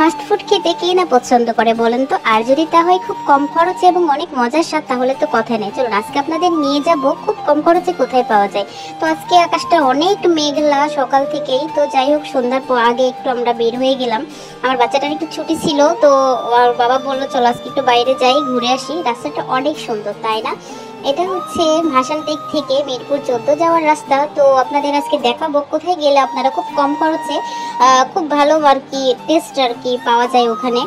Fast food খেতে কে না পছন্দ করে বলেন তো? আর যদি তা হয় খুব কম খরচে এবং অনেক মজার স্বাদ, তাহলে তো কথা নেই। চলুন আজকে আপনাদের নিয়ে যাব খুব কম খরচে কোথায় পাওয়া যায়। তো আজকে আকাশটা অনেক মেঘলা সকাল থেকেই, তো যাই হোক সন্ধ্যার পর আগে একটু আমরা বের হয়ে গেলাম। আমার বাচ্চাটার একটু ছুটি ছিল, তো আর বাবা বললো চলো আজকে একটু বাইরে যাই, ঘুরে আসি। রাস্তাটা অনেক সুন্দর, তাই না? এটা হচ্ছে ভাসানটেক থেকে মিরপুর 14 যাওয়ার রাস্তা। তো আপনাদের আজকে দেখাবো কোথায় গেলে আপনারা খুব কম খরচে খুব ভালো আর কি টেস্ট আর কি পাওয়া যায় ওখানে।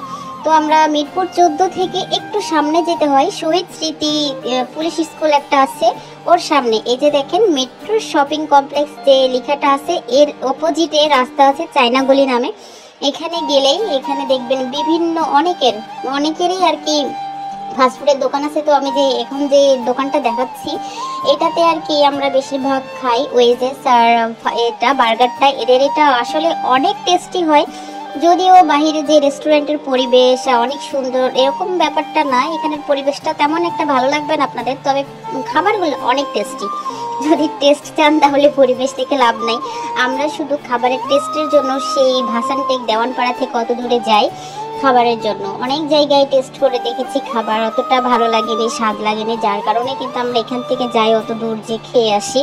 তো আমরা মিরপুর 14 থেকে একটু সামনে যেতে হয়, শহীদ স্মৃতি পুলিশ স্কুল একটা আছে, ওর সামনে এই যে দেখেন মেট্রো শপিং কমপ্লেক্স যে লেখাটা আছে, এর অপোজিটে রাস্তা আছে চায়না গলি নামে। এখানে গেলেই এখানে দেখবেন বিভিন্ন অনেকেরই আর কি ফাস্টফুডের দোকান আছে। তো আমি যে এখন যে দোকানটা দেখাচ্ছি এটাতে আর কি আমরা বেশিরভাগ খাই ওয়েজেস, আর এটা বার্গারটা এদের এটা আসলে অনেক টেস্টি হয়। যদিও বাহিরে যে রেস্টুরেন্টের পরিবেশ অনেক সুন্দর এরকম ব্যাপারটা না, এখানের পরিবেশটা তেমন একটা ভালো লাগবে না আপনাদের, তবে খাবারগুলো অনেক টেস্টি। যদি টেস্ট চান তাহলে পরিবেশ থেকে লাভ নাই। আমরা শুধু খাবারের টেস্টের জন্য সেই ভাসানটেক দেওয়ানপাড়া থেকে কত দূরে যাই খাবারের জন্য। অনেক জায়গায় টেস্ট করে দেখেছি, খাবার অতটা ভালো লাগেনি, স্বাদ লাগেনি, যার কারণে কিন্তু আমরা এখান থেকে যাই অত দূর যে খেয়ে আসি।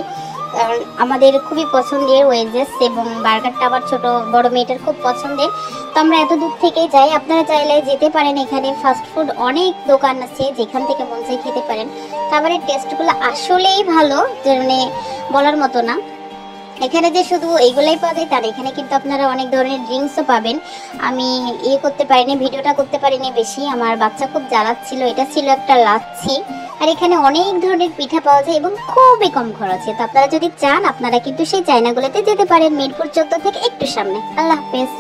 কারণ আমাদের খুবই পছন্দের ওয়েজেস এবং বার্গারটা আবার ছোট বড় মেয়েটার খুব পছন্দের, তো আমরা এত দূর থেকে যাই। আপনারা চাইলে যেতে পারেন, এখানে ফাস্টফুড অনেক দোকান আছে যেখান থেকে মন চাই খেতে পারেন। খাবারের টেস্টগুলো আসলেই ভালো, যে মানে বলার মতো না। এখানে যে শুধু এইগুলাই পাওয়া যায় তার, এখানে কিন্তু আপনারা অনেক ধরনের ড্রিঙ্কসও পাবেন। আমি করতে পারিনি, ভিডিওটা করতে পারিনি বেশি, আমার বাচ্চা খুব জ্বালাচ্ছিল। এটা ছিল একটা লাচ্ছি। আর এখানে অনেক ধরনের পিঠা পাওয়া যায় এবং খুবই কম খরচে। তো আপনারা যদি চান আপনারা কিন্তু সেই চায়নাগুলোতে যেতে পারেন, মিরপুর 14 থেকে একটু সামনে। আল্লাহ হাফেজ।